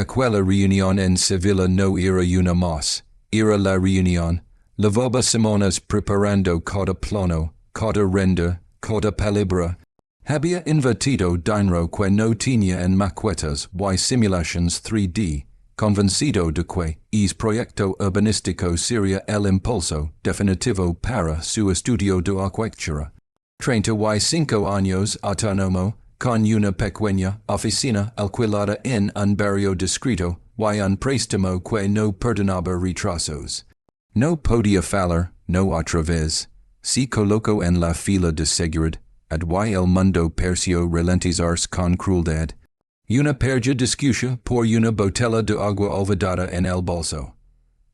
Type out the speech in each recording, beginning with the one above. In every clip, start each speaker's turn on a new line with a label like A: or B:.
A: aquella reunión en Sevilla no era una más, era la reunión. Lavaba semanas preparando cada plano, cada render, cada palabra. Había invertido dinero que no tenía en maquetas y simulations 3D, convencido de que el proyecto urbanístico sería el impulso definitivo para su estudio de arquitectura. 35 años autónomo, con una pequeña oficina alquilada en un barrio discreto y un préstamo que no perdonaba retrasos. No podía fallar, no otra vez. Se colocó en la fila de seguridad, y el mundo pareció ralentizarse con crueldad. Una perja discusión por una botella de agua olvidada en el bolso.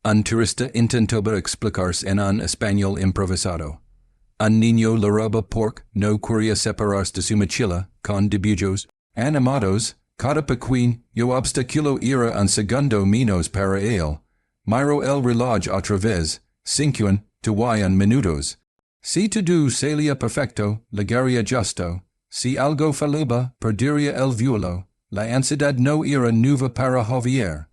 A: Un turista intentaba explicarse en un español improvisado. Un niño la roba porque no quería separarse de su mochila, con dibujos animados. Cada pequeño obstáculo era un segundo menos para él. Miró el reloj otra vez, 51 minutos. Si todo salía perfecto, llegaría justo. Si algo fallaba, perdería el vuelo. La ansiedad no era nueva para Javier.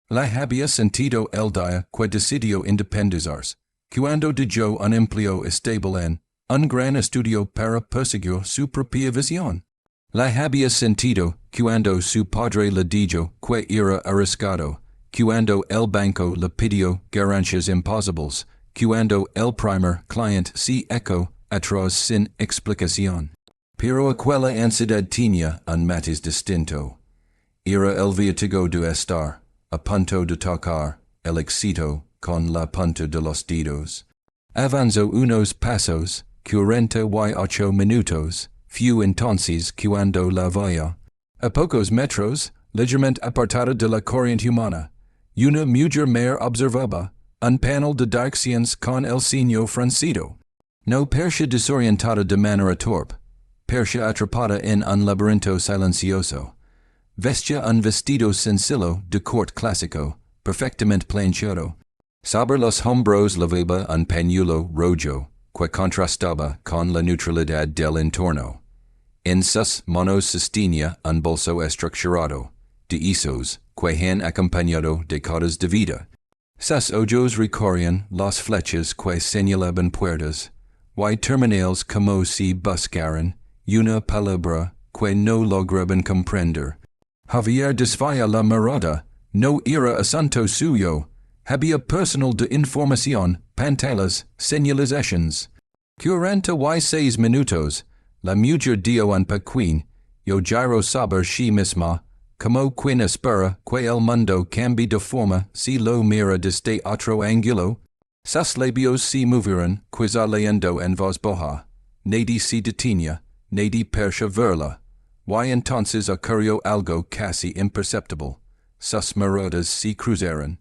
A: La había sentido el día que decidió independizarse, cuando dejó un empleo estable en un gran estudio para perseguir su propia visión. La había sentido cuando su padre le dijo que era arriesgado, cuando el banco le pidió ganancias imposibles, cuando el primer cliente se echó atrás sin explicación. Pero aquella ansiedad tenía un matiz distinto. Era el vértigo de estar, a punto de tocar, el éxito con la punta de los dedos. Avanzó unos pasos, 48 minutos, fue entonces cuando la vaya. A pocos metros, ligeramente apartada de la corriente humana, una mujer mer observaba un panel de direcciones con el signo francido. No percha desorientada de manera torpe, percha atrapada en un laberinto silencioso. Vestía un vestido sencillo de corte clásico, perfectamente planchado. Sobre los hombros llevaba un pañuelo rojo, que contrastaba con la neutralidad del entorno. En sus manos sostenía un bolso estructurado, de esos que han acompañado décadas de vida. Sus ojos recorrían las flechas que señalaban puertas, y terminales como si buscaran una palabra que no lograban comprender. Javier desvía la mirada, no era asunto suyo. Había personal de información, pantallas, señalizaciones. 46 minutos, la mujer dio un pequeño, yo giro sobre sí misma, como quien espera que el mundo cambie de forma si lo mira desde otro ángulo. Sus labios se movieron, quizá leyendo en voz baja. Nadie se detenía, nadie percha verla. Y entonces ocurrió algo casi imperceptible. Sus miradas se cruzaron.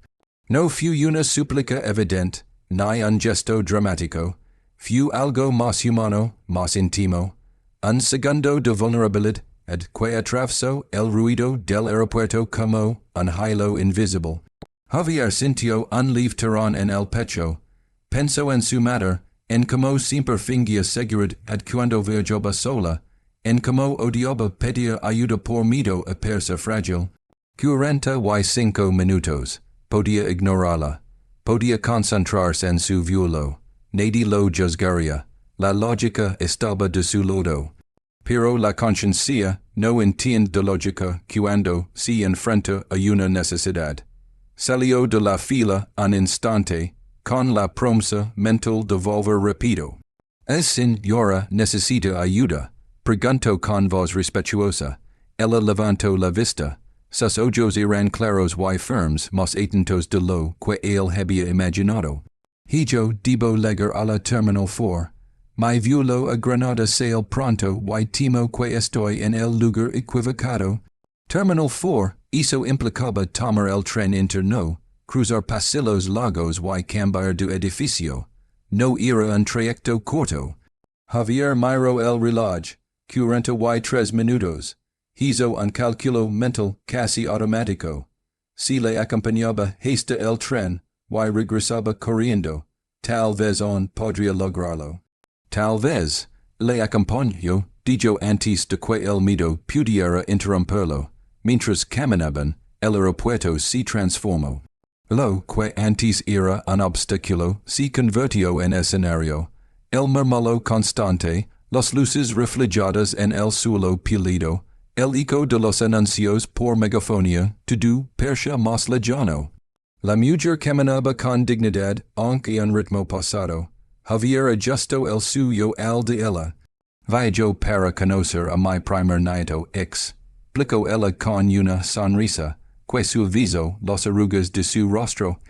A: No fue una súplica evidente, ni un gesto dramático. Fue algo más humano, más íntimo. Un segundo de vulnerabilidad, que atravesó el ruido del aeropuerto como un hilo invisible. Javier sintió un leve tirón en el pecho. Pensó en su madre, en cómo siempre fingía seguridad cuando viajaba sola, en cómo odiaba pedir ayuda por miedo a verse frágil. 45 minutos. Podía ignorarla. Podía concentrarse en su vuelo. Nadie lo juzgaría. La lógica estaba de su lado. Pero la conciencia no entiende lógica cuando se enfrenta a una necesidad. Salió de la fila un instante, con la promesa mental de volver rápido. Señora necesita ayuda, preguntó con voz respetuosa. Ella levantó la vista. Sus ojos eran claros y firmes, más atentos de lo que él había imaginado. Yo debo llegar a la Terminal 4. Mi vuelo a Granada sale pronto y temo que estoy en el lugar equivocado. Terminal 4, eso implicaba tomar el tren interno, cruzar pasillos largos y cambiar de edificio. No era un trayecto corto. Javier miró el reloj, 43 minutos. Hizo un cálculo mental casi automático. Si le acompañaba hasta el tren, y regresaba corriendo, tal vez aún podría lograrlo. Tal vez, le acompañó, dijo antes de que el miedo pudiera interrumpirlo. Mientras caminaban, el aeropuerto se transformó. Lo que antes era un obstáculo se convirtió en escenario. El murmullo constante, las luces reflejadas en el suelo pulido, el eco de los anuncios por megafonía, todo parecía más lejano. La mujer caminaba con dignidad, aunque en ritmo pasado. Javier ajustó el suyo al de ella. Viajó para conocer a mi primer nieto explicó ella con una sonrisa, que suavizó las arrugas de su rostro.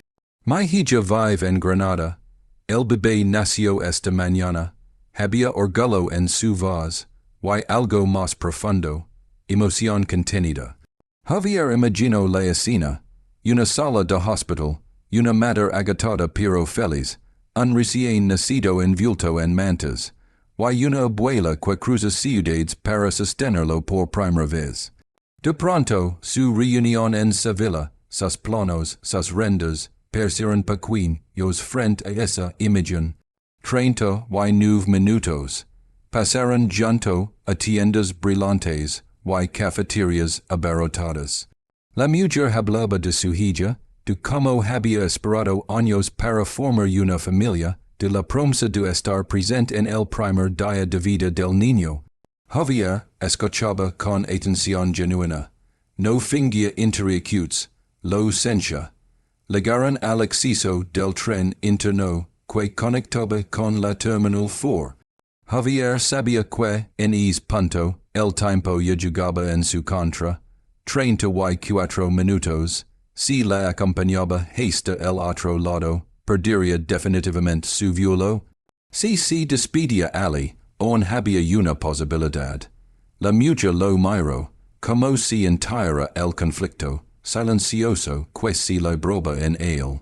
A: Mi hija vive en Granada. El bebé nació esta mañana. Había orgullo en su voz, y algo más profundo, emoción contenida. Javier imaginó la escena, una sala de hospital, una madre agotada pero feliz, un recién nacido envuelto en mantas, y una abuela que cruza ciudades para sostenerlo por primera vez. De pronto, su reunión en Sevilla, sus planos, sus rendas, parecieron pequeños frente a esa imagen. 39 minutos. Pasaron junto a tiendas brillantes y cafeterías abarrotadas. La mujer hablaba de su hija, de cómo había esperado años para formar una familia, de la promesa de estar presente en el primer día de vida del niño. Javier escuchaba con atención genuina. No fingía interrogaciones, lo sentía. Llegaron al acceso del tren interno que conectaba con la Terminal 4. Javier sabía que, en ese punto, el tiempo ya jugaba en su contra. 34 minutos. Si la acompañaba hasta el otro lado, perdería definitivamente su vuelo. Si se despedía Ali, aún había una posibilidad. La mujer lo miró, como si entera el conflicto, silencioso que se libraba en él.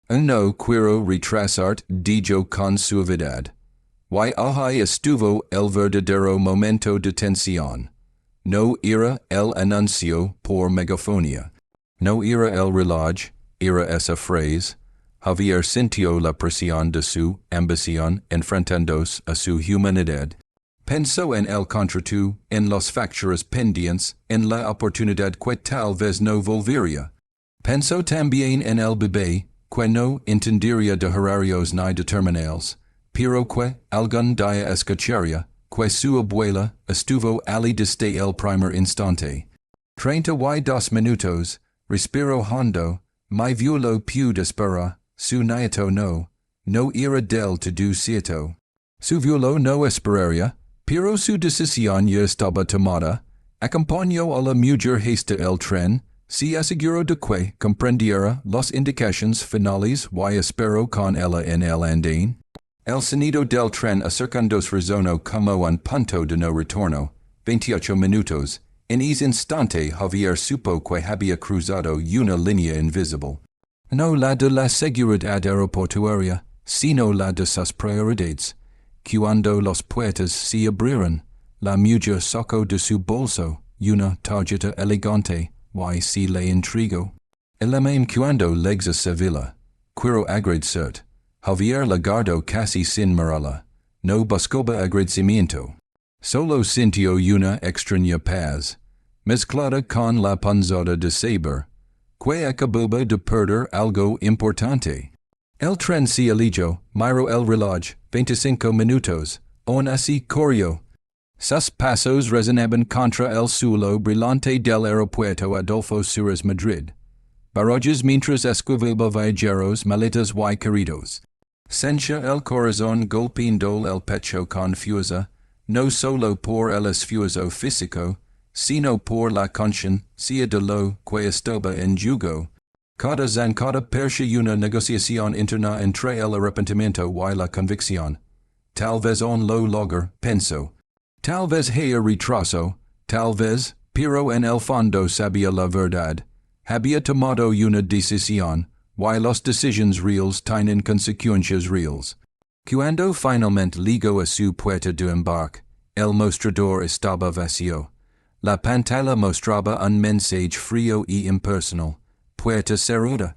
A: No quiero retrasar, dijo con suavidad. Y ahí estuvo el verdadero momento de tensión. No era el anuncio por megafonía. No era el reloj, era esa frase. Javier sintió la presión de su ambición enfrentándose a su humanidad. Pensó en el contrato, en las facturas pendientes, en la oportunidad que tal vez no volvería. Pensó también en el bebé, que no entendería de horarios ni de terminales, pero que algún día escucharía que su abuela estuvo allí desde el primer instante. 32 minutos, respiró hondo, mi vuelo pudo esperar, su nieto no era del todo cierto. Su vuelo no esperaría, pero su decisión ya estaba tomada. Acompañó a la mujer hasta el tren, se aseguró de que comprendiera las indicaciones finales y esperó con ella en el andén. El sonido del tren acercándose resonó como un punto de no retorno. 28 minutos. En ese instante Javier supo que había cruzado una línea invisible. No la de la seguridad aeroportuaria, sino la de sus prioridades. Cuando las puertas se abrieron, la mujer sacó de su bolso una tarjeta elegante y se le entregó. El même cuando legs a Sevilla, quiero agradecer. Javier la guardó casi sin mirarla. No buscaba agradecimiento. Solo sintió una extraña paz, mezclada con la panzada de Saber, que acababa de perder algo importante. El tren se alejó, miró el reloj, 25 minutos, aún así corrió. Sus pasos resonaban contra el suelo brillante del aeropuerto Adolfo Suárez Madrid. Barrages mientras esquivaba viajeros, maletas y queridos. Sentía el corazón golpeando el pecho con fuerza, no solo por el esfuerzo físico, sino por la conciencia de lo que estaba en juego. Cada zancada parecía una negociación interna entre el arrepentimiento y la convicción. Tal vez on lo lograr, pensó. Tal vez haya retraso, tal vez, pero en el fondo sabía la verdad. Había tomado una decisión, y las decisiones reales tienen consecuencias reales. Cuando finalmente llegó a su puerta de embarque, el mostrador estaba vacío. La pantalla mostraba un mensaje frío y impersonal. Puerta cerrada.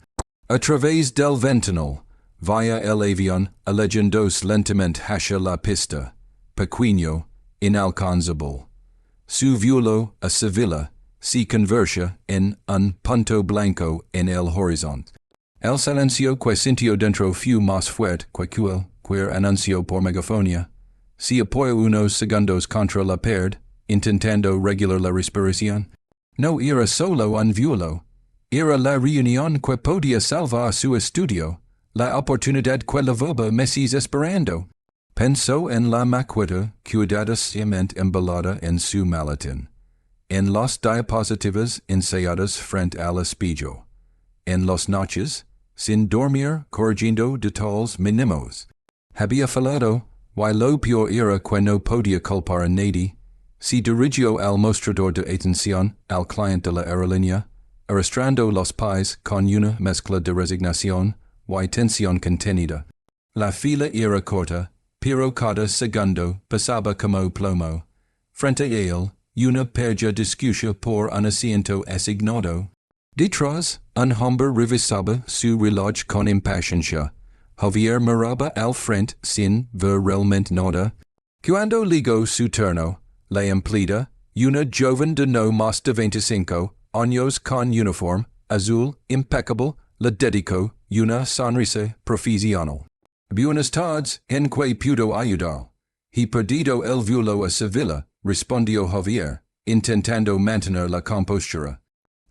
A: A través del ventanal, via el avión, alejándose lentamente hacia la pista. Pequeño, inalcanzable. Su vuelo a Sevilla si conversa en un punto blanco en el horizonte. El silencio que sintió dentro fue más fuerte que aquel que anunció por megafonía. Si apoyó unos segundos contra la pared, intentando regular la respiración. No era solo un vuelo. Era la reunión que podía salvar su estudio, la oportunidad que llevaba meses esperando. Pensó en la maqueta cuidadosamente embalada en su maletín, en las diapositivas ensayadas frente al espejo, en las noches, sin dormir, corrigiendo detalles mínimos. Había fallado, y lo peor era que no podía culpar a nadie. Se dirigió al mostrador de atención al cliente de la aerolínea, arrastrando los pies con una mezcla de resignación y tensión contenida. La fila era corta, pero cada segundo pasaba como plomo. Frente a él, una perja discutía por un asiento asignado. Detrás, un hombre revisaba su reloj con impaciencia. Javier miraba al frente sin ver realmente nada. Cuando llegó su turno, la empleada, una joven de no más de 25 años con uniforme azul impecable, le dedicó una sonrisa profesional. Buenas tardes, ¿en qué puedo ayudar? He perdido el vuelo a Sevilla, respondió Javier, intentando mantener la compostura.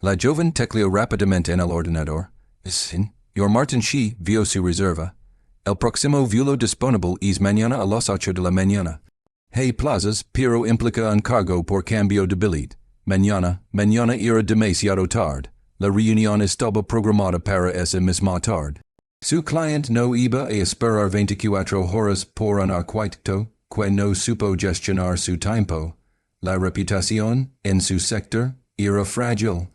A: La joven tecleó rápidamente en el ordenador. Señor Martin Shi vio su reserva. El próximo vuelo disponible es mañana a las 8 de la mañana. Hay plazas, pero implica un cargo por cambio de billete. Mañana era demasiado tarde. La reunión estaba programada para esa misma tarde. Su cliente no iba a esperar 24 horas por un arquitecto que no supo gestionar su tiempo. La reputación en su sector era frágil.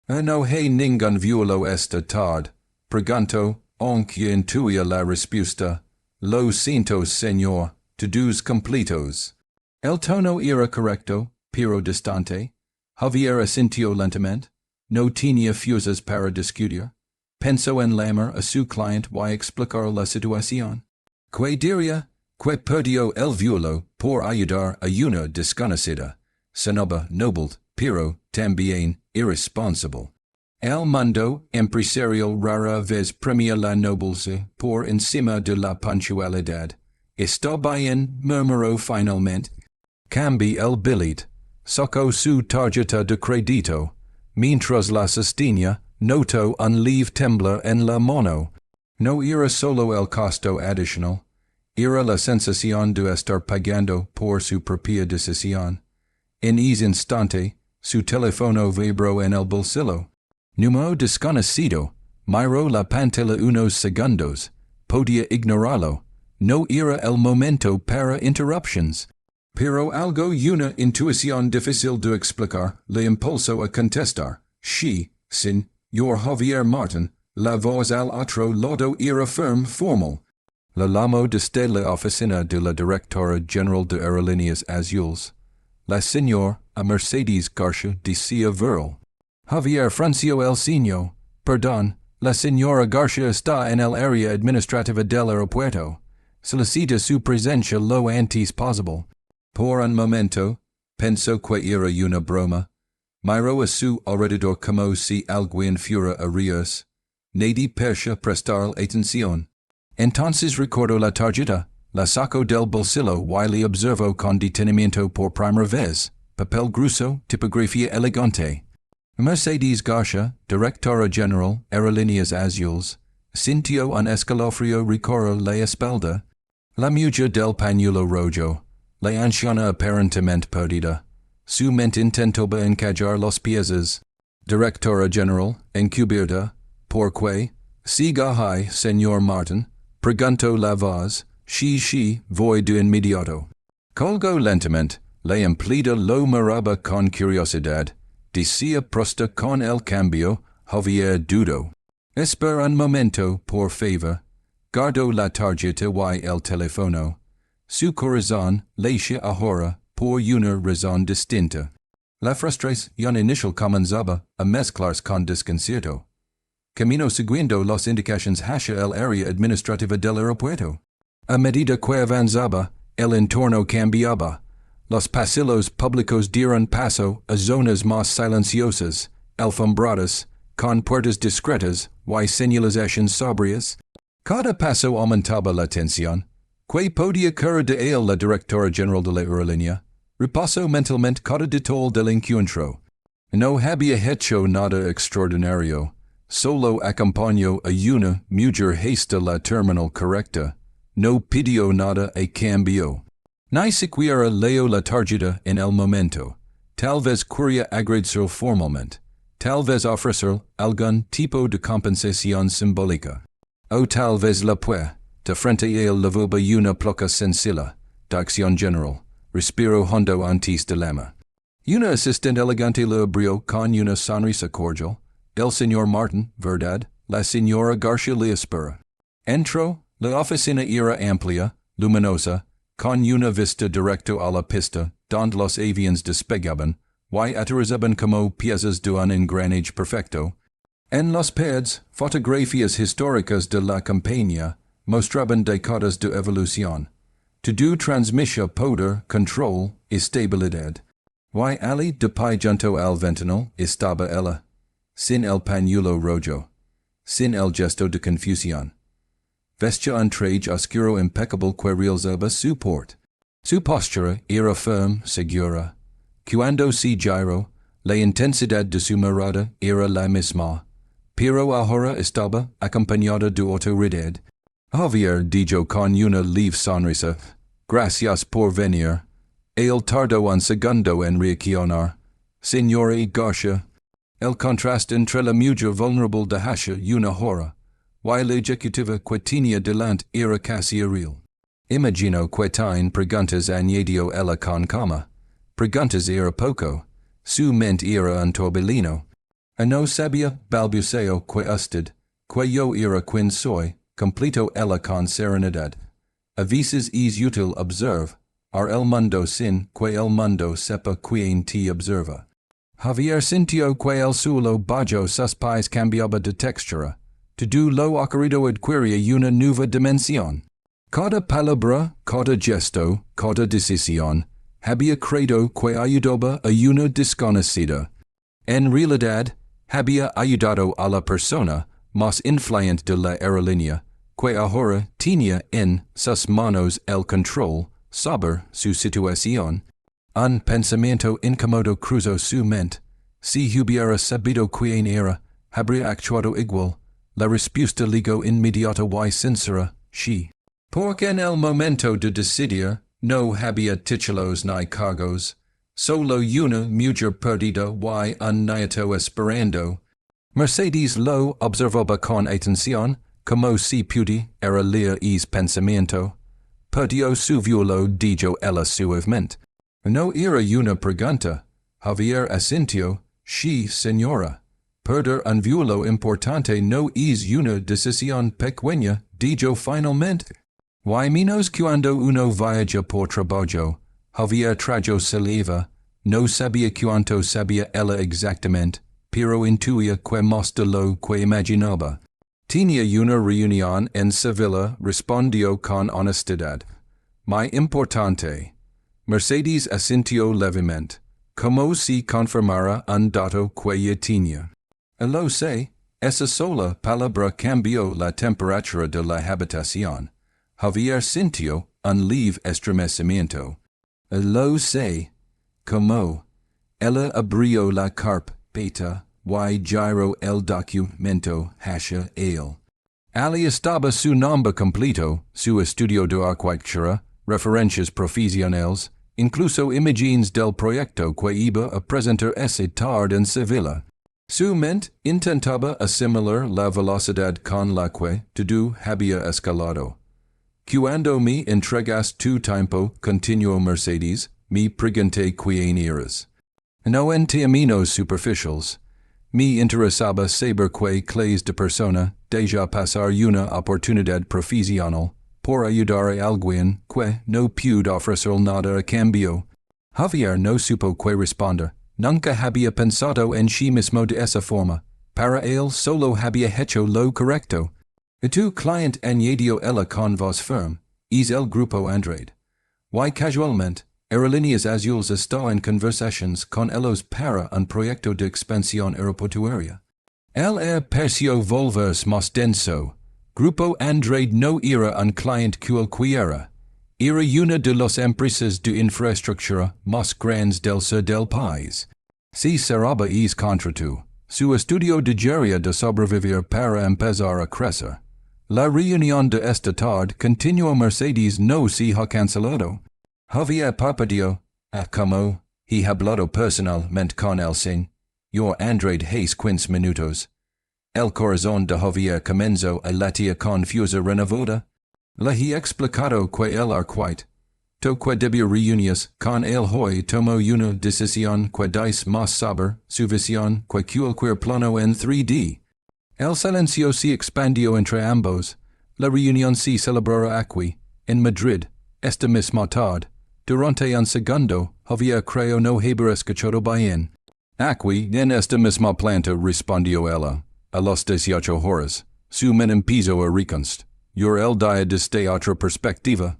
A: No hay ningún vuelo esta tarde. Preguntó, aunque intuía la respuesta. Lo siento, señor. Todos completos. El tono era correcto, pero distante. Javier asintió lentamente. No tenía fuerzas para discutir. Pensó en llamar a su cliente y explicar la situación. ¿Qué diría? Que perdió el vuelo por ayudar a una desconocida. Sonaba noble, pero también irresponsable. El mundo empresarial rara vez premia la nobleza por encima de la puntualidad. Está bien, murmuró finalmente. Cambié el billete. Sacó su tarjeta de crédito. Mientras la sostenía, notó un leve temblar en la mano. No era solo el costo adicional. Era la sensación de estar pagando por su propia decisión. En ese instante, su teléfono vibró en el bolsillo. Número desconocido. Miró la pantalla unos segundos. Podía ignorarlo. No era el momento para interruptions. Pero algo una intuición difícil de explicar le impulsó a contestar. Sí, señor Javier Martin. La voz al otro lado era firme, formal. La llamó desde la oficina de la Directora General de Aerolíneas Azules. La señora Mercedes Garcia decía viral. Javier frunció el ceño. Perdón, la señora Garcia está en el área administrativa del aeropuerto. Solicita su presencia lo antes posible. Por un momento, pensó que era una broma. Miró a su alrededor como si alguien fuera a reírse. Nadie parecía prestar atención. Entonces recordó la tarjeta, la sacó del bolsillo y le observó con detenimiento por primera vez. Papel grueso, tipografía elegante. Mercedes Garcia, Directora General, Aerolíneas Azules, sintió un escalofrío recorrer la espalda. La mujer del pañuelo rojo, la anciana aparentemente perdida. Su mente intentó encajar los piezas. Directora General, Encubierta, ¿por qué? Siga ahí, señor Martin, preguntó la voz. Sí, voy de inmediato. Colgó lentamente, la empleada lo miraba con curiosidad. Decía prosta con el cambio, Javier dudó. Espera un momento, por favor. Guardó la tarjeta y el teléfono. Su corazón latía ahora por una razón distinta. La frustración inicial comenzaba a mezclarse con desconcierto. Camino siguiendo las indicaciones hacia el área administrativa del aeropuerto. A medida que avanzaba, el entorno cambiaba. Los pasillos públicos dieron paso a zonas más silenciosas, alfombradas, con puertas discretas y señalizaciones sobrias. Cada paso aumentaba la tensión, que podía correr de él la directora general de la aerolínea. Repasó mentalmente cada detalle del encuentro. No había hecho nada extraordinario. Solo acompañó a una mujer hasta la terminal correcta. No pidió nada a cambio. Ni siquiera leyó la tarjeta en el momento. Tal vez quería agradecer formalmente. Tal vez ofrecer algún tipo de compensación simbólica. O tal vez la pué, de frente a él levaba una placa sencilla, de acción general. Respiro hondo antes del lema. Una asistente elegante le abrió con una sonrisa cordial. El señor Martin, verdad, la señora Garcia le espera. Entró, la oficina era amplia, luminosa, con una vista directo a la pista, donde los aviones despegaban, y aterrizaban como piezas de un engranaje perfecto. En los pads, fotografías históricas de la campaña mostraban décadas de evolución. Todo transmisión poder, control, estabilidad. Y ali de pie junto al ventanal estaba ella, sin el pañuelo rojo, sin el gesto de confusión. Vestía un traje oscuro impecable que realzaba su porte. Su postura era firme, segura. Cuando se giró, la intensidad de su mirada era la misma, pero ahora estaba acompañada de autoridad. Javier dijo con una leve sonrisa, gracias por venir. Él tardó un segundo en reaccionar. Señora Garcia, el contraste entre la mujer vulnerable de hace una hora y la ejecutiva que tenía delante era casi real. Imagino que tiene preguntas añadió ella con calma. Preguntas era poco. Su mente era un torbellino. No sabía, balbuceó que usted, que yo era quien soy, completo ella con serenidad. A veces es útil observar el mundo sin que el mundo sepa quien te observa. Javier sintió que el suelo bajo sus pies cambiaba de textura. Todo lo ocurrido adquiría una nueva dimensión. Cada palabra, cada gesto, cada decisión, había creído que ayudaba a una desconocida. En realidad, había ayudado a la persona más influyente de la aerolínea, que ahora tenía en sus manos el control sobre su situación. Un pensamiento incómodo cruzó su mente. Si hubiera sabido quién era, habría actuado igual. La respuesta ligó inmediata y sincera, sí. Porque en el momento de decidir, no había títulos ni cargos. Solo una mujer perdida y un nieto esperando. Mercedes lo observaba con atención, como si pudiera leer ese pensamiento. Perdió su vuelo, dijo ella suavemente. No era una pregunta. Javier asintió, sí, señora. Perder un vuelo importante no es una decisión pequeña, dijo finalmente. Y menos cuando uno viaja por trabajo. Javier tragó saliva. No sabía cuánto sabía ella exactamente, pero intuía que más de lo que imaginaba. Tenía una reunión en Sevilla, respondió con honestidad. Muy importante. Mercedes asintió levemente, como si confirmara un dato que ya tenía. Lo sé, esa sola palabra cambió la temperatura de la habitación. Javier sintió un leve estremecimiento. Lo sé. Como. Ella abrió la carpeta y giró el documento hacia él. Ali estaba su nombre completo, su estudio de arquitectura, referencias profesionales, incluso imágenes del proyecto que iba a presentar esa tarde en Sevilla. Su mente intentaba asimilar la velocidad con la que todo había escalado. Cuando me entregas tu tiempo, continuó Mercedes, me pregunté quién eras. No en términos superficiales. Me interesaba saber qué clase de persona deja pasar una oportunidad profesional por ayudar a alguien que no pudo ofrecer nada a cambio. Javier no supo qué responder. Nunca había pensado en sí mismo de esa forma. Para él solo había hecho lo correcto. Tu cliente añadió ella con voz firme, es el grupo Android. Y casualmente, aerolíneas azules está en conversaciones con ellos para un proyecto de expansión aeroportuaria. El precio volverse más denso. Grupo Andrade no era un cliente cualquiera. Era una de las empresas de infraestructura más grandes del sur del país. Si cerraba es contrato, su estudio digería de sobrevivir para empezar a crecer. La reunión de esta tarde continuó. Mercedes no se ha cancelado. Había PERDIÓ, como he hablado personalmente con el señor Andrade hace 15 minutos. El corazón de Javier comenzó a latir con fuerza renovada. Le he explicado que el arquite, to que debía reunirse con él hoy tomó una decisión que dice más saber su visión que cualquier plano en 3D. El silencio se expandió entre ambos. La reunión se celebrará aquí, en Madrid, esta misma tarde. Durante un segundo, Javier creyó no haber escuchado bien. Aquí, en esta misma planta, respondió ella. A las 18 horas, su empezó a reconst. El día desde otra perspectiva.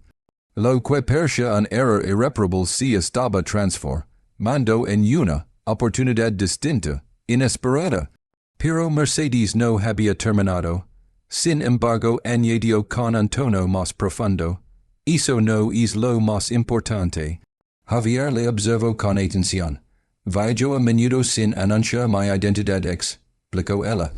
A: Lo que parecía un error irreparable se estaba transformando en una oportunidad distinta, inesperada. Pero Mercedes no había terminado. Sin embargo, añadió con un tono más profundo. Eso no es lo más importante. Javier le observó con atención. Viajó a menudo sin anunciar mi identidad, explicó ella.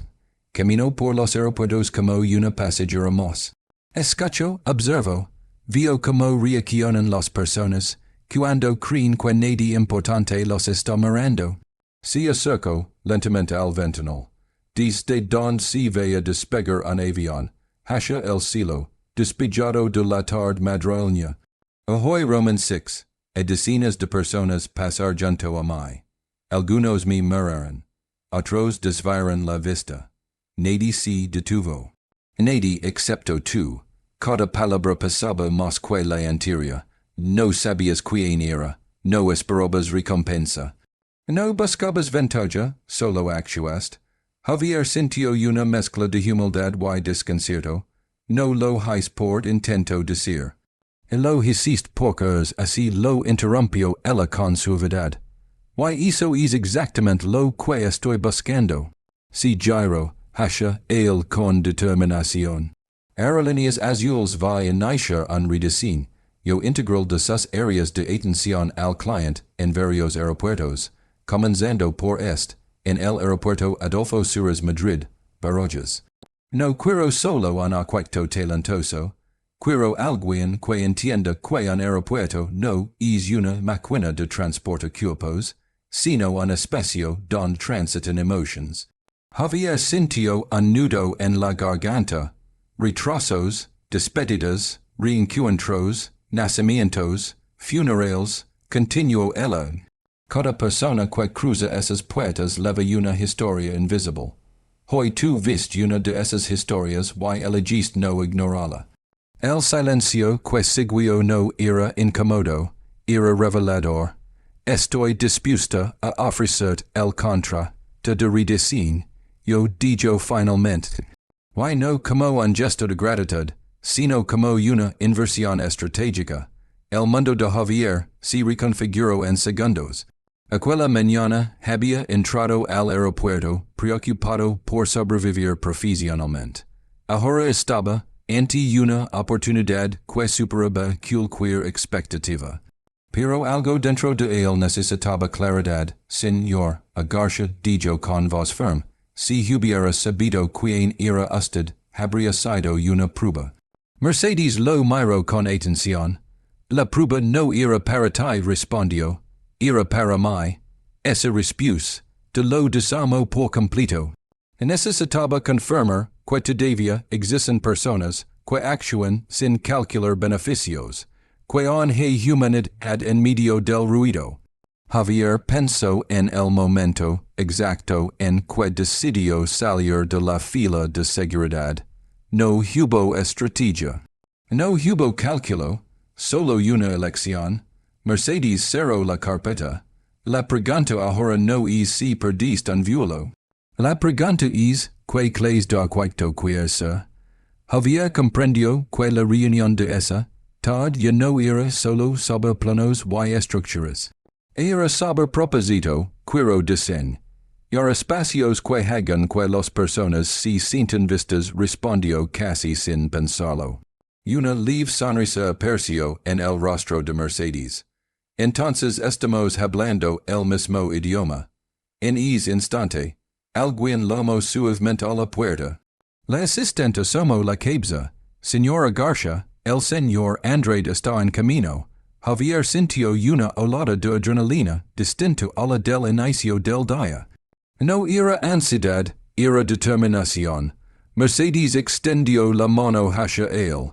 A: Camino por los aeropuertos como una pasajera más. Escucho, observo. Veo como reaccionan las personas, cuando creen que nadie importante los está mirando. Se acercó lentamente al ventanal. Desde donde se veía despegar un avión, hacia el cielo, despejado de la tarde madrileña. Ahoy Roman 6, decenas de personas pasar junto a mí. Algunos me miraron. Otros desviaron la vista. Nadie se detuvo. Nadie excepto tú. Cada palabra pasaba más que la anterior. No sabías quién era. No esperabas recompensa. No buscabas ventaja, solo actuaste. Javier sintió una mezcla de humildad y desconcierto. No lo hice por intento decir. Lo hiciste porque así lo interrumpió ella con suavidad. Eso es exactamente lo que estoy buscando. Si giro hacia él con determinación. Aerolíneas azules va a iniciar un rediseño integral de sus áreas de atención al cliente en varios aeropuertos, comenzando por en el aeropuerto Adolfo Suárez Madrid, Barajas. No quiero solo un arquitecto talentoso, quiero alguien que entienda que un aeropuerto no es una máquina de transporte cuerpos, sino un espacio donde transitan emotions. Javier sintió un nudo en la garganta. Retrasos, despedidas, reencuentros, nacimientos, funerales, continuó ella. Cada persona que cruza esas puertas leva una historia invisible. Hoy tú viste una de esas historias y elegiste no ignorarla. El silencio que siguió no era incómodo, era revelador. Estoy dispuesta a ofrecer el contra de rediseño. Yo digo finalmente. No como un gesto de gratitud, sino como una inversión estratégica. El mundo de Javier se reconfiguró en segundos. Aquella mañana había entrado al aeropuerto preocupado por sobrevivir profesionalmente. Ahora estaba ante una oportunidad que superaba cualquier expectativa. Pero algo dentro de él necesitaba claridad, señor, agarcha dijo con voz firme. Si hubiera sabido quién era usted, habría sido una prueba. Mercedes lo miró con atención. La prueba no era para ti, respondió. Era para mí. Esa respuesta te lo desarmó por completo. Necesitaba confirmar que todavía existen personas que actúan sin calcular beneficios, que aún hay humanidad en medio del ruido. Javier pensó en el momento exacto en que decidió salir de la fila de seguridad. No hubo estrategia. No hubo cálculo. Solo una elección. Mercedes cerró la carpeta. La pregunta ahora no es si perdiste un vuelo. La pregunta es, ¿qué clase de arquitecto quieres ser? Javier comprendió que la reunión de esa Tad ya no era solo saber planos y estructuras. Era saber proposito, quiro dicen. Yar espacios que hagan que las personas si sienten vistas respondió casi sin pensarlo. Una leve sonrisa apareció en el rostro de Mercedes. Entonces estamos hablando el mismo idioma. En ese instante, alguien llamó suavemente a la puerta. La asistente asomó la cabeza. Señora Garcia, el señor Andrade está en camino. Javier sintió una olada de adrenalina distinto a la del inicio del día. No era ansiedad, era determinación. Mercedes extendió la mano hacia él.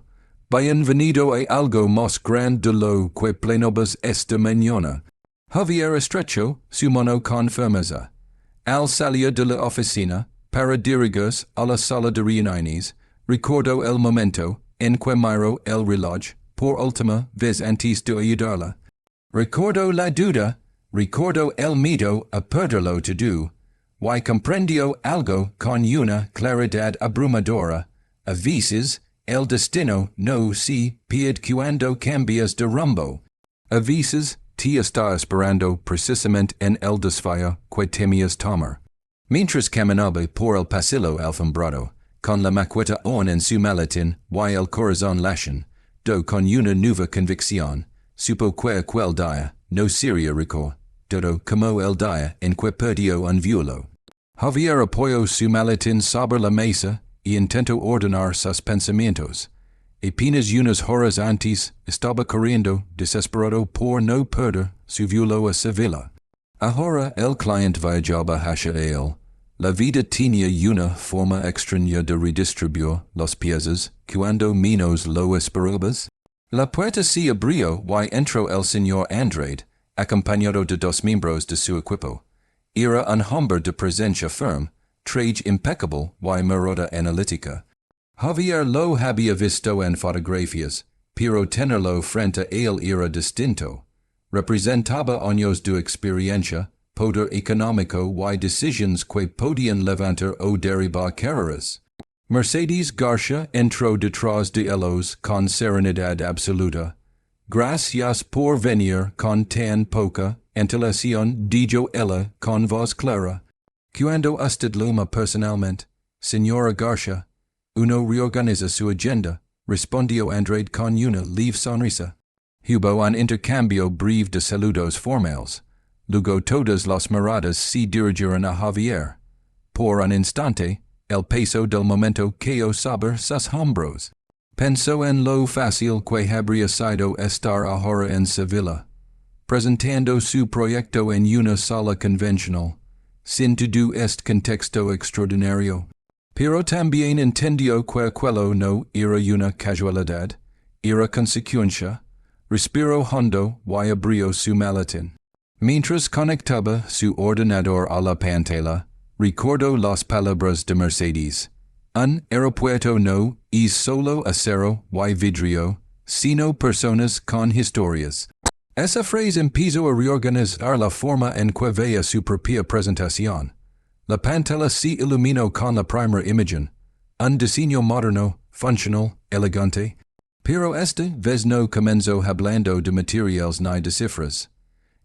A: Bienvenido a algo más grande de lo que planeabas esta mañana. Javier estrechó su mano con firmeza. Al salir de la oficina, para dirigirse a la sala de reuniones, recordó el momento en que miró el reloj por última vez antes de ayudarla. Recordó la duda, recordó el miedo a perderlo todo, y comprendió algo con una claridad abrumadora. A veces, el destino no se pierde cuando cambias de rumbo. A veces, te está esperando precisamente en el desvío que temías tomar. Mientras caminaba por el pasillo alfombrado, con la maqueta aún en su maletín y el corazón latiendo con una nueva convicción, supo que aquel día no sería recordado como el día en que perdió un vuelo. Javier apoyó su maletín sobre la mesa y intentó ordenar sus pensamientos. Apenas unas horas antes estaba corriendo desesperado por no perder su vuelo a Sevilla. Ahora el cliente viajaba hacia él. La vida tenía una forma extraña de redistribuir las piezas cuando menos lo esperabas. La puerta se abrió y entró el señor Andrade, acompañado de dos miembros de su equipo. Era un hombre de presencia firme, traje impecable y mirada analítica. Javier lo había visto en fotografías, pero tenerlo frente a él era distinto. Representaba años de experiencia, poder económico y decisiones que podían levantar o derribar carreras. Mercedes Garcia entró detrás de ellos con serenidad absoluta. Gracias por venir con tan poca antelación, dijo ella con voz clara. Cuando usted llama personalmente, Señora Garcia, uno reorganiza su agenda, respondió Andrade con una leve sonrisa. Hubo un intercambio breve de saludos formales. Luego todas las miradas se dirigieron a Javier. Por un instante, el peso del momento cayó sobre sus hombros. Pensó en lo fácil que habría sido estar ahora en Sevilla, presentando su proyecto en una sala convencional, sin todo este contexto extraordinario. Pero también entendió que aquello no era una casualidad, era consecuencia. Respiró hondo y abrió su maletín. Mientras conectaba su ordenador a la pantalla, recordó las palabras de Mercedes. Un aeropuerto no es solo acero y vidrio, sino personas con historias. Esa frase empezó a reorganizar la forma en que veía su propia presentación. La pantalla se iluminó con la primera imagen, un diseño moderno, funcional, elegante. Pero esta vez no comenzó hablando de materiales ni de cifras.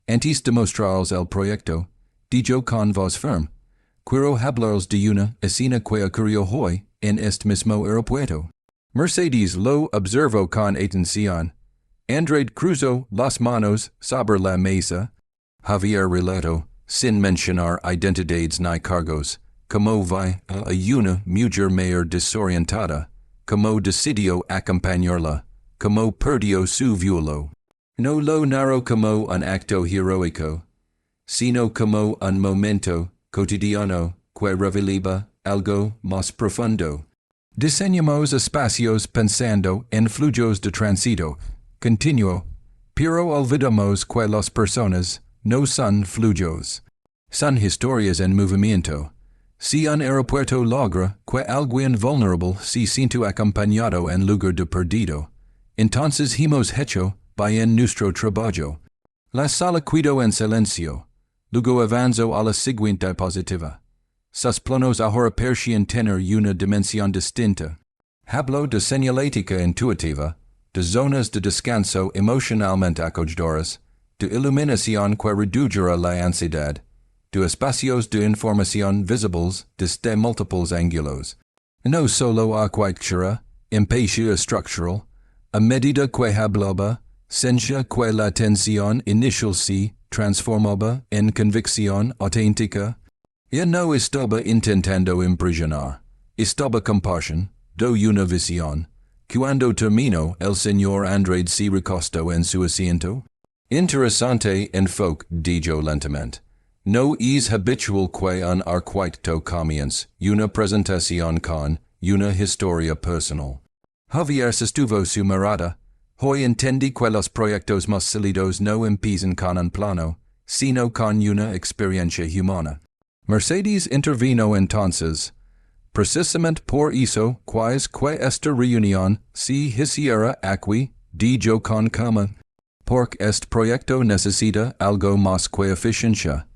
A: Antes de mostraros el proyecto, dijo con voz firme, quiero hablaros de una escena que ocurrió hoy en este mismo aeropuerto. Mercedes lo observó con atención. Andrade cruzó las manos sobre la mesa. Javier relató, sin mencionar identidades ni cargos, como va a una mujer mayor desorientada, como decidió acompañarla, como perdió su vuelo. No lo narró como un acto heroico, sino como un momento cotidiano que revelaba algo más profundo. Diseñamos espacios pensando en flujos de tránsito, continuó, pero olvidamos que las personas no son flujos, son historias en movimiento. Si un aeropuerto logra que alguien vulnerable se sienta acompañado en lugar de perdido, entonces hemos hecho bien nuestro trabajo. La sala quedó en silencio. Luego avanzó a la siguiente diapositiva. Sus planos ahora parecían tener una dimensión distinta. Habló de señalética intuitiva, de zonas de descanso emocionalmente acogedoras, de iluminación que reducirá la ansiedad, de espacios de información visibles desde múltiples ángulos. No solo arquitectura, espacio estructural, a medida que hablaba, sencha que la tensión inicial se transformaba en convicción auténtica. Ya no estaba intentando impresionar, estaba compasión, do una visión. Cuando terminó, el señor Andrade se recostó en su asiento. Interesante enfoque, dijo lentamente. No es habitual que un arquitecto comience una presentación con una historia personal. Javier sostuvo su mirada. Hoy entendí que los proyectos más sólidos no empiezan con un plano, sino con una experiencia humana. Mercedes intervino entonces. Precisamente por eso, que esta reunión se hiciera aquí, dijo con calma, porque este proyecto necesita algo más que eficiencia.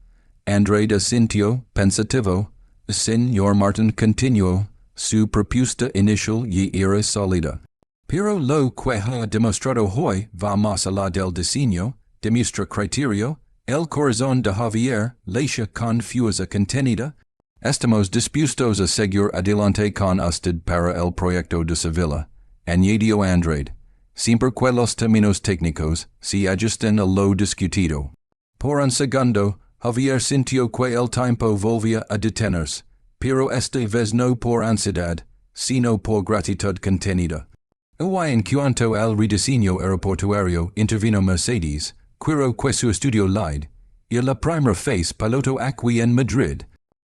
A: Andrade asintió, pensativo. Señor Martin continuó. Su propuesta inicial y era sólida. Pero lo que ha demostrado hoy va más allá del diseño, demuestra criterio, el corazón de Javier, leche confusa contenida. Estamos dispuestos a seguir adelante con usted para el proyecto de Sevilla, añadió Andrade, siempre que los términos técnicos se ajusten a lo discutido. Por un segundo, Javier sintió que el tiempo volvía a detenerse, pero esta vez no por ansiedad, sino por gratitud contenida. Y en cuanto al rediseño aeroportuario intervino Mercedes, quiero que su estudio lead, y la primera vez piloto aquí en Madrid.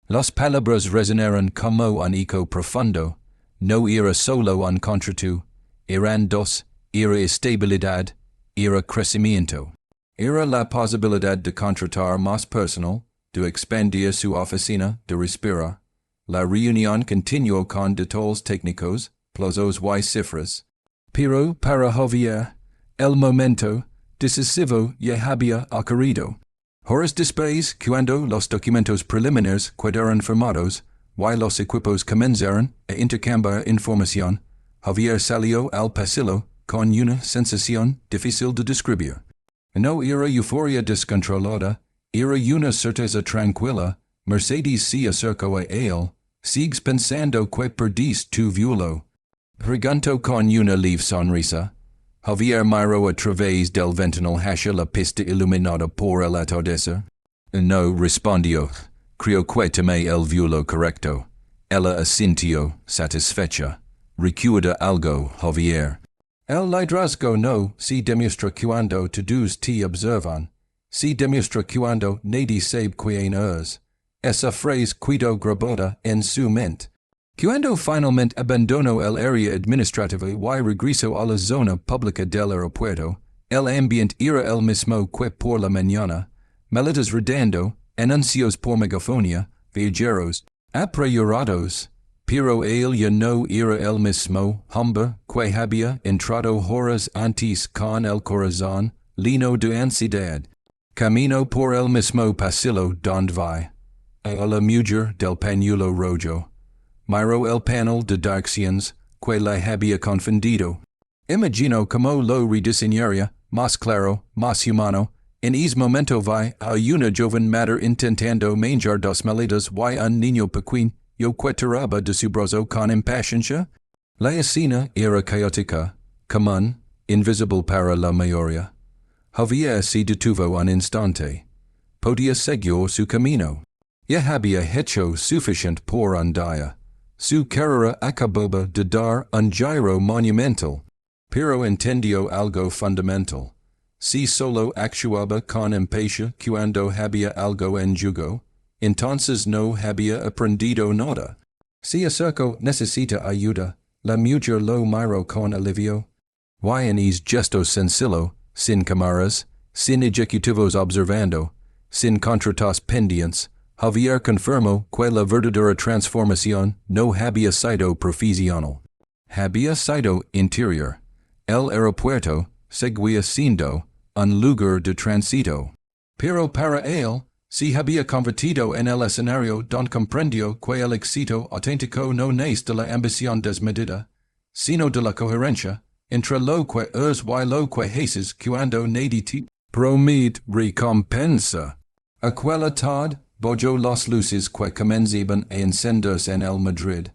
A: Las palabras resonaron como un eco profundo, no era solo un contrato, eran dos, era estabilidad, era crecimiento. Era la posibilidad de contratar más personal, de expandir su oficina, de respirar. La reunión continuó con detalles técnicos, plazos y cifras. Pero para Javier, el momento decisivo ya había ocurrido. Horas después, cuando los documentos preliminares quedaron firmados, y los equipos comenzaron a intercambiar información, Javier salió al pasillo con una sensación difícil de describir. No era euforia descontrolada, era una certeza tranquila. Mercedes se acercó a él. ¿Sigues pensando que perdiste tu vuelo? Preguntó con una leve sonrisa. Javier miró a través del ventanal hacia la pista iluminada por el atardecer. No, respondió. Creo que tomé el vuelo correcto. Ella asintió, satisfecha. Recuerda algo, Javier. El liderazgo no se demuestra cuando todos te observan. Se demuestra cuando nadie sabe quién es. Esa frase quedó grabada en su mente. Cuando finalmente abandonó el área administrativa y regresó a la zona pública del aeropuerto, el ambiente era el mismo que por la mañana. Maletas rodando, anuncios por megafonía, viajeros apresurados. Pero él ya no era el mismo hombre que había entrado horas antes con el corazón lleno de ansiedad. Camino por el mismo pasillo donde va. A la mujer del pañuelo rojo. Miró el panel de direcciones que la había confundido. Imagino cómo lo rediseñaría, más claro, más humano. En ese momento vi a una joven madre intentando manjar dos maletas y un niño pequeño que tiraba de su brazo con impaciencia. La escena era caótica, común, invisible para la mayoría. Javier se detuvo un instante. Podía seguir su camino. Ya había hecho suficiente por un día. Su carrera acababa de dar un giro monumental, pero entendió algo fundamental. Si solo actuaba con impaciencia cuando había algo en juego, entonces no había aprendido nada. Si acerco necesita ayuda, la mujer lo miró con alivio. Y en ese gesto sencillo, sin cámaras, sin ejecutivos observando, sin contratos pendientes, Javier confirmó que la verdadera transformación no había sido profesional. Había sido interior. El aeropuerto seguía siendo un lugar de tránsito. Pero para él, se había convertido en el escenario donde comprendió que el éxito auténtico no nace de la ambición desmedida, sino de la coherencia, intra loque ers y loque haces cuando naditi promit recompensa. Aquella tad, bojo los luces que comenzaban a encenderse en el Madrid.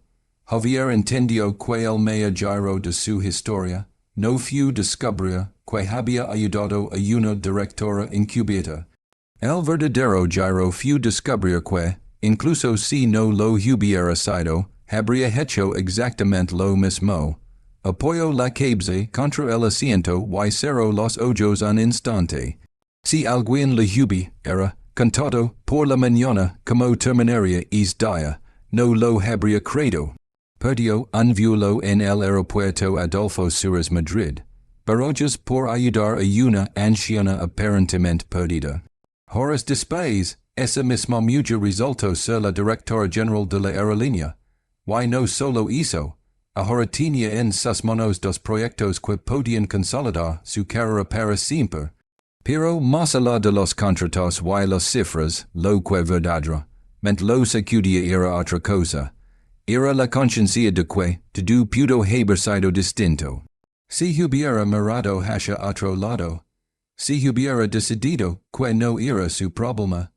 A: Javier entendió que el mea giro de su historia, no fu descubrir que había ayudado a una directora encubierta. El verdadero giro fu descubrir que, incluso si no lo hubiera sido, habría hecho exactamente lo mismo. Apoyó la cabeza contra el asiento y cerró los ojos un instante. Si alguien le hubiera contado por la mañana como terminaría es día, no lo habría creído. Perdió un vuelo en el aeropuerto Adolfo Suárez Madrid, barrojas por ayudar a una anciana aparentemente perdida. Horas después, ese mismo mujer resultó ser la directora general de la aerolínea. Y no solo hizo, ahora tenía en sus manos dos proyectos que podían consolidar su carrera para siempre. Pero más allá de los contratos y las cifras, lo que verdaderamente lo sacudía era otra cosa. Era la conciencia de que todo pudo haber sido distinto. Si hubiera mirado hacia otro lado, si hubiera decidido que no era su problema,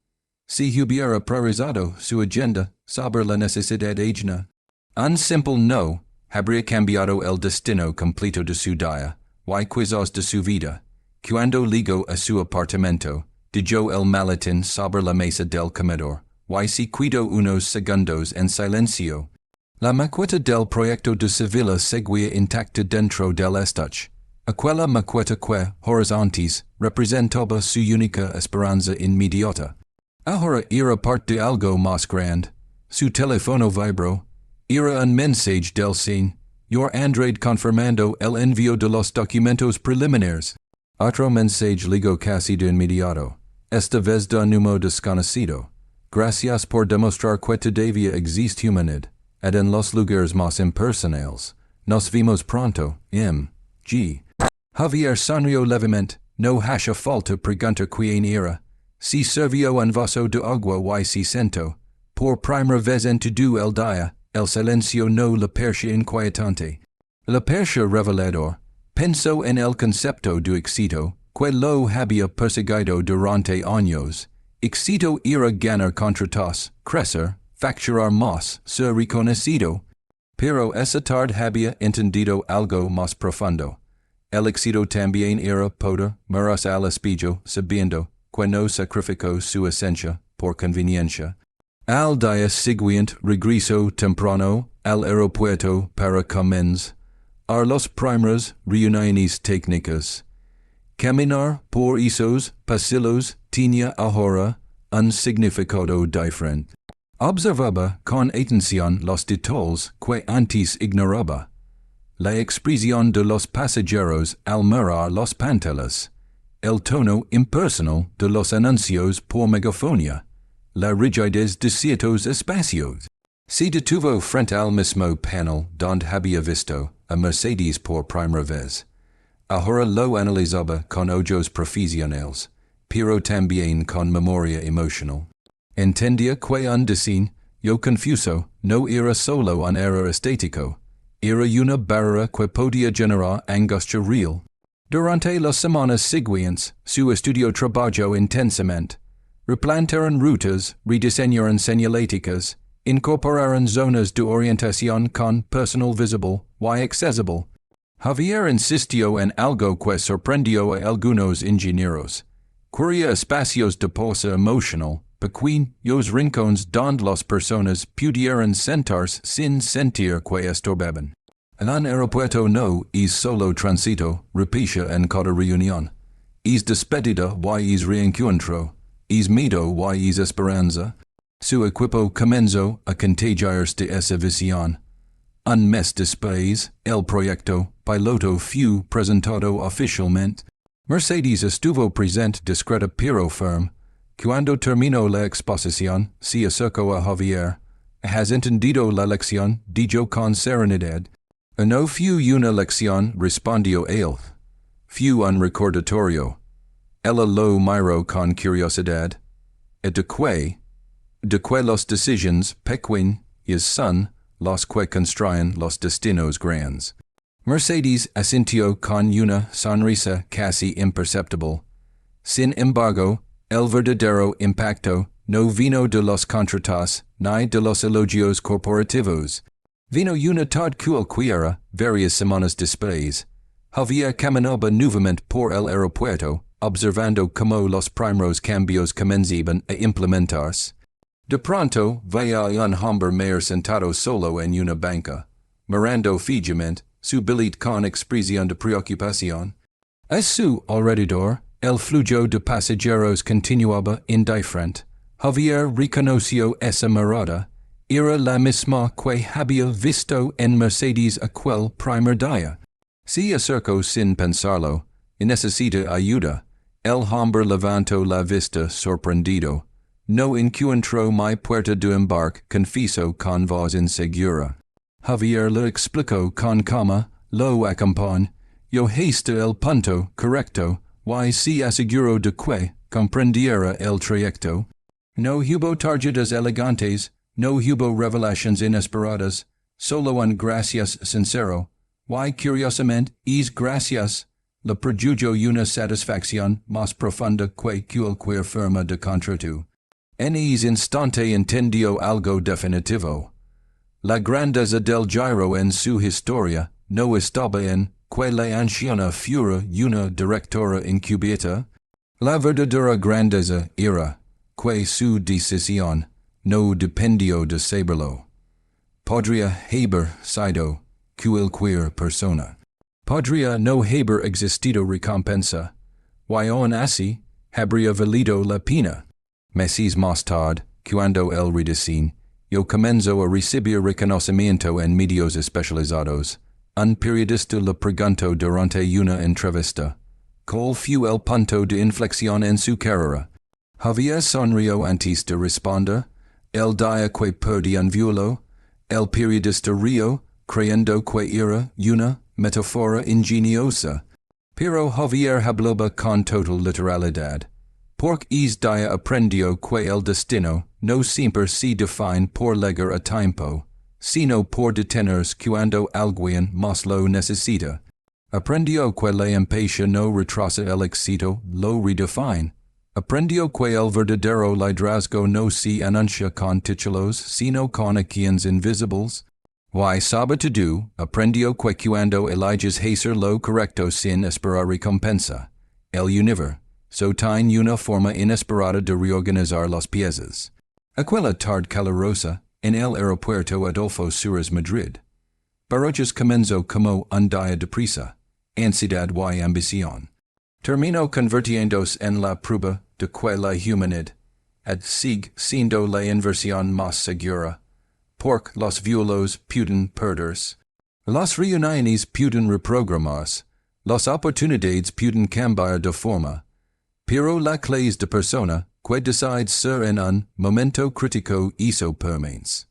A: si hubiera priorizado su agenda sobre la necesidad ajena, un simple no habría cambiado el destino completo de su día y quizás de su vida. Cuando llegó a su apartamento, dejó el maletín sobre la mesa del comedor y se quedó unos segundos en silencio. La maqueta del proyecto de Sevilla seguía intacta dentro del estuche. Aquella maqueta que, horas antes, representaba su única esperanza inmediata. Ahora era parte de algo más grande. Su teléfono vibró. Era un mensaje del CIN. Your Android confirmando el envío de los documentos preliminares. Otro mensaje llegó casi de inmediato. Esta vez de un número desconocido. Gracias por demostrar que todavía existe humanidad. En los lugares más impersonales. Nos vimos pronto, M.G. Javier sonrió levemente, no hace falta preguntar quién era. Si sirvió un vaso de agua y se sentó. Por primera vez en todo el día, el silencio no le parecía inquietante. Le parecía revelador. Pensó en el concepto de éxito, que lo había perseguido durante años. Éxito era ganar contratos, crecer, facturar más, ser reconocido. Pero esa tarde había entendido algo más profundo. El éxito también era poder mirarse al espejo sabiendo que no sacrificó su esencia por conveniencia. Al día siguiente regresó temprano al aeropuerto para comenzar las primeras reuniones técnicas. Caminar por esos pasillos tenía ahora un significado diferente. Observaba con atención los detalles que antes ignoraba. La expresión de los pasajeros al mirar los pantallas, el tono impersonal de los anuncios por megafonía, la rigidez de ciertos espacios. Se detuvo frente al mismo panel donde había visto a Mercedes por primera vez. Ahora lo analizaba con ojos profesionales, pero también con memoria emocional. Entendía que un diseño confuso no era solo un error estético, era una barrera que podía generar angustia real. Durante las semanas siguientes, su estudio trabajó intensamente. Replantearon rutas, rediseñaron señaléticas, incorporaron zonas de orientación con personal visible y accesible. Javier insistió en algo que sorprendió a algunos ingenieros. Quería espacios de pausa emocional, pequeños rincones donde las personas pudieran sentarse sin sentir que estorbaban. En un aeropuerto no es solo tránsito, repisa en cada reunión. Es despedida y es reencuentro. Es miedo y es esperanza. Su equipo comenzó a contagiarse de esa visión. Un mes después, el proyecto piloto fue presentado oficialmente. Mercedes estuvo presente discreta pero firme. Cuando terminó la exposición, se acercó a Javier. ¿Has entendido la lección? Dijo con serenidad. No fue una lección, respondió él. Fue un recordatorio. Ella lo miró con curiosidad. De que las decisiones pequeñas son las que construyen los destinos grandes. Mercedes asintio con una sonrisa casi imperceptible. Sin embargo, el verdadero impacto no vino de los contratos ni de los elogios corporativos. Vino una tarde cualquiera, varias semanas después. Javier caminaba nuevamente por el aeropuerto, observando cómo los primeros cambios comenzaban a implementarse. De pronto, veía a un hombre mayor sentado solo en una banca, mirando fijamente su billet con expresión de preocupación. A su alrededor, el flujo de pasajeros continuaba indiferente. Javier reconoció esa mirada. Era la misma que había visto en Mercedes aquel primer día. Se acercó sin pensarlo, y necesita ayuda. El hombre levantó la vista sorprendido. No encontró mi puerta de embarque, confesó con voz insegura. Javier le explicó con calma, lo acompañó. Yo hasta el punto correcto, y se aseguró de que comprendiera el trayecto. No hubo tarjetas elegantes, no hubo revelaciones inesperadas, solo un gracias sincero. Y curiosamente, es gracias le produjo una satisfacción más profunda que cualquier forma de contrato. En ese instante entendió algo definitivo. La grandeza del giro en su historia no estaba en que la anciana fuera una directora encubierta. La verdadera grandeza era que su decisión no dependió de saberlo. Podría haber sido cualquier persona. Podría no haber existido recompensa, y aún así habría valido la pena. Meses más tarde, cuando el redecín, yo comenzó a recibir reconocimiento en medios especializados. Un periodista le preguntó durante una entrevista, ¿cuál fue el punto de inflexión en su carrera? Javier sonrió antes de responder. El día que perdió un vuelo. El periodista rió, creyendo que era una metáfora ingeniosa. Pero Javier hablaba con total literalidad. Porque ese día aprendió que el destino no siempre se define por llegar a tiempo, sino por detenerse cuando alguien más lo necesita. Aprendió que la impaciencia no retrasa el éxito, lo redefine. Aprendió que el verdadero liderazgo no se anuncia con títulos, sino con acciones invisibles. Y sobre todo, aprendió que cuando eliges hacer lo correcto sin esperar recompensa, el universo tiene una forma inesperada de reorganizar las piezas. Aquella tarde calurosa, en el aeropuerto Adolfo Suárez Madrid, Barojas comenzó como un día de prisa, ansiedad y ambición. Terminó convirtiéndose en la prueba de que la humanidad sigue siendo la inversión más segura, porque los vuelos pueden perderse, las reuniones pueden reprogramarse, las oportunidades pueden cambiar de forma, pero la clase de persona que decide ser en un momento crítico hizo permanece.